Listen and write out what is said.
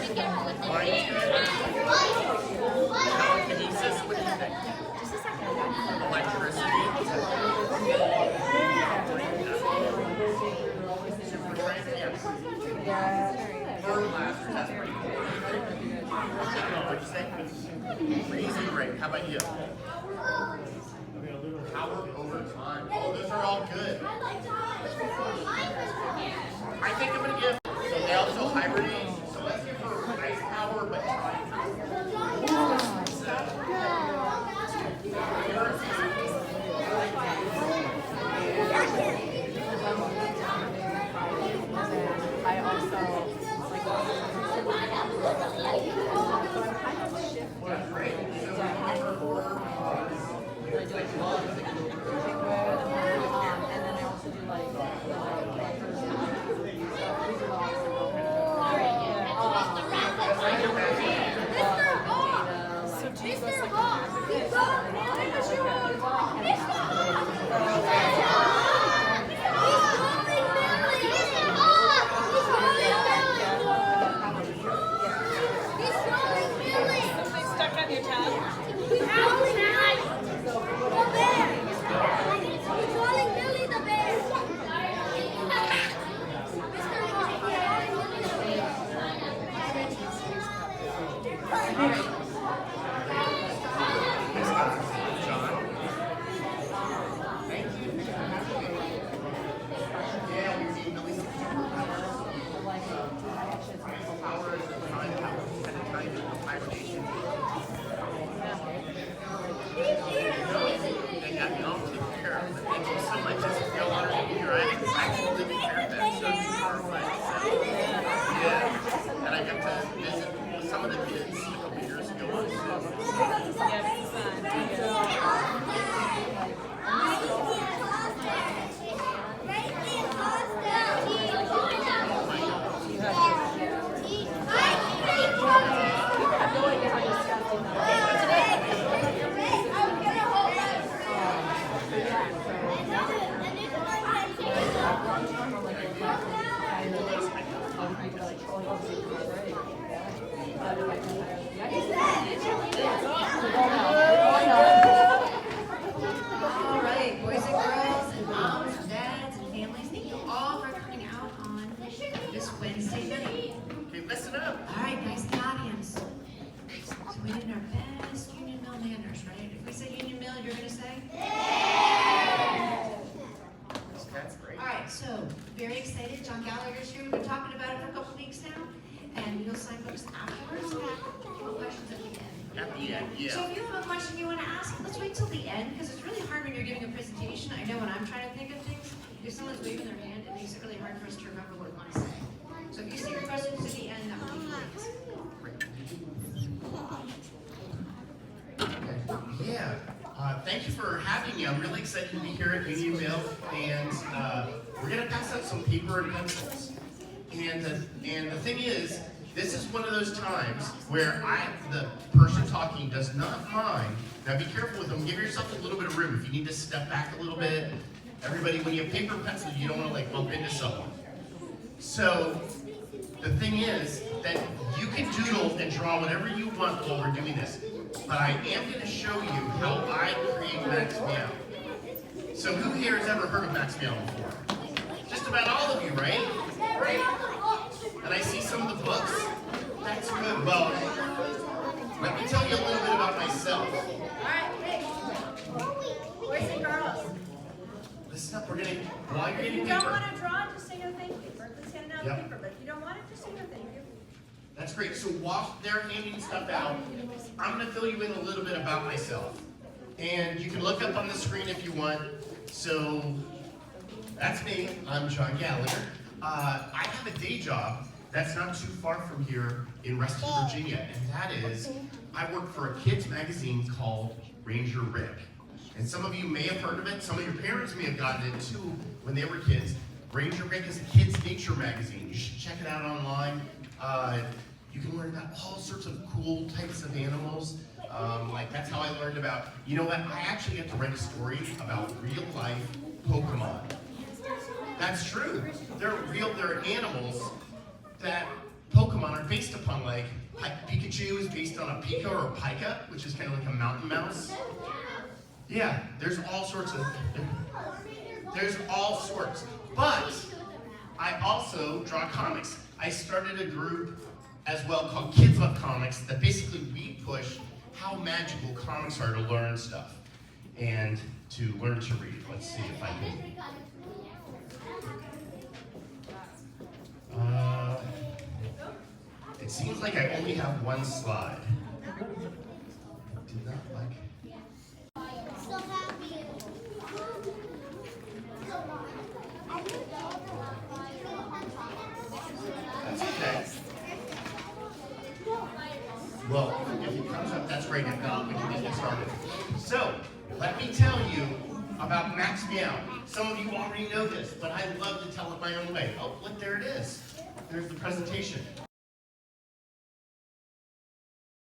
Telekinesis, what do you think? Electricity. Fertilizers, that's pretty cool. What'd you say? Freezing rate, how about you? Power over time. Oh, those are all good. I think I'm gonna give, so they also hibernate, so let's give her ice power, but time. I also and then I also do like very excited. John Gallagher's here. We've been talking about it for a couple weeks now. And you'll sign books afterwards. Questions at the end. At the end, yeah. So if you have a question you want to ask, let's wait till the end, because it's really hard when you're giving a presentation. I know when I'm trying to think of things, if someone's waving their hand, it makes it really hard for us to remember what we want to say. So if you see your questions at the end, that would be great. Yeah. Thank you for having me. I'm really excited to be here at Union Mill, and we're going to pass out some paper and pencils. And the thing is, this is one of those times where the person talking does not mind. Now be careful with them. Give yourself a little bit of room. If you need to step back a little bit, everybody, when you have paper and pencil, you don't want to like bump into someone. So the thing is that you can doodle and draw whatever you want while we're doing this. But I am going to show you how I create Max Meow. So who here has ever heard of Max Meow before? Just about all of you, right? Right? And I see some of the books. That's good. Well, let me tell you a little bit about myself. Alright, hey. Boys and girls. Listen up, we're going to, while you're If getting you paper. don't want to draw, just say no thank you. Berkeley's handing out paper, but if you don't want it, just say no thank you. That's great. So while they're handing stuff out, I'm going to fill you in a little bit about myself. And you can look up on the screen if you want. So that's me. I'm John Gallagher. I have a day job that's not too far from here in Reston, Virginia. And that is, I work for a kids magazine called Ranger Rick. And some of you may have heard of it. Some of your parents may have gotten it too when they were kids. Ranger Rick is a kids' nature magazine. You should check it out online. You can learn about all sorts of cool types of animals. Like that's how I learned about, you know what, I actually get to write a story about real life Pokemon. That's true. They're animals that Pokemon are based upon like Pikachu is based on a Pika or a Pika, which is kind of like a mountain mouse. Yeah, there's all sorts. But I also draw comics. I started a group as well called Kids Love Comics that basically we push how magical comics are to learn stuff and to learn to read. Let's see if I can. It seems like I only have one slide. Did not like. That's okay. Well, if it comes up, that's great. If not, we can just get started. So, let me tell you about Max Meow. Some of you already know this, but I love to tell it my own way. Oh, look, there it is. There's the presentation.